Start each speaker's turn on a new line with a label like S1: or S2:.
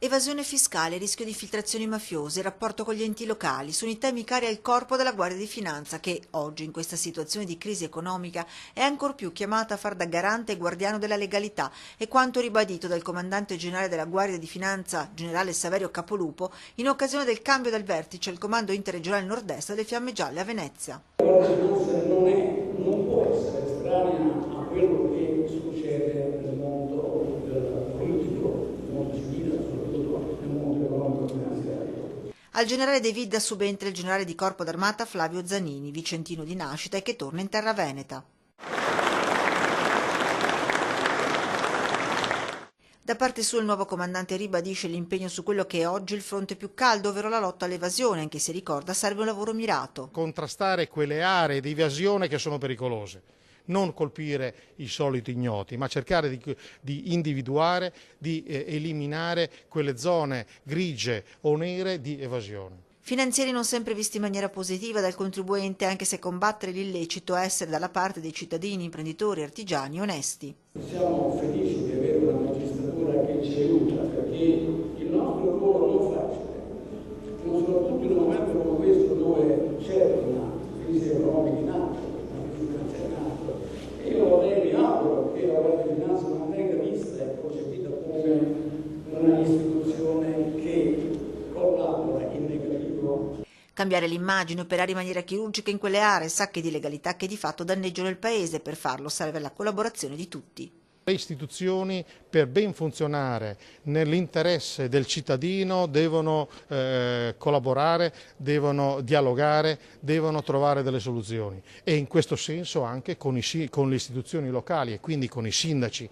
S1: Evasione fiscale, rischio di infiltrazioni mafiose, rapporto con gli enti locali, sono i temi cari al corpo della Guardia di Finanza che, oggi, in questa situazione di crisi economica, è ancor più chiamata a far da garante e guardiano della legalità, e quanto ribadito dal comandante generale della Guardia di Finanza, generale Saverio Capolupo, in occasione del cambio del vertice al comando interregionale nord-est delle Fiamme Gialle a Venezia.
S2: La Guardia di Finanza non può essere estranea a quello che succede nel mondo politico, nel mondo civile, soprattutto nel mondo economico-finanziario.
S1: Al generale De Vidda subentra il generale di Corpo d'Armata Flavio Zanini, vicentino di nascita e che torna in terra veneta. Da parte sua il nuovo comandante ribadisce l'impegno su quello che è oggi il fronte più caldo, ovvero la lotta all'evasione, anche se ricorda serve un lavoro mirato.
S3: Contrastare quelle aree di evasione che sono pericolose, non colpire i soliti ignoti, ma cercare di individuare, di eliminare quelle zone grigie o nere di evasione.
S1: Finanzieri non sempre visti in maniera positiva dal contribuente, anche se combattere l'illecito è essere dalla parte dei cittadini, imprenditori, artigiani onesti.
S2: Siamo felici di avere una magistratura che ci aiuta, perché il nostro lavoro non è facile, soprattutto in un momento come questo dove c'è una crisi economica in atto, una crisi finanziaria in atto, e io mi auguro che la Guardia di Finanza non venga vista e concepita come una istituzione che collabora in negativo.
S1: Cambiare l'immagine, operare in maniera chirurgica in quelle aree, sacche di legalità che di fatto danneggiano il paese. Per farlo serve la collaborazione di tutti.
S3: Le istituzioni, per ben funzionare nell'interesse del cittadino, devono collaborare, devono dialogare, devono trovare delle soluzioni, e in questo senso anche con le istituzioni locali e quindi con i sindaci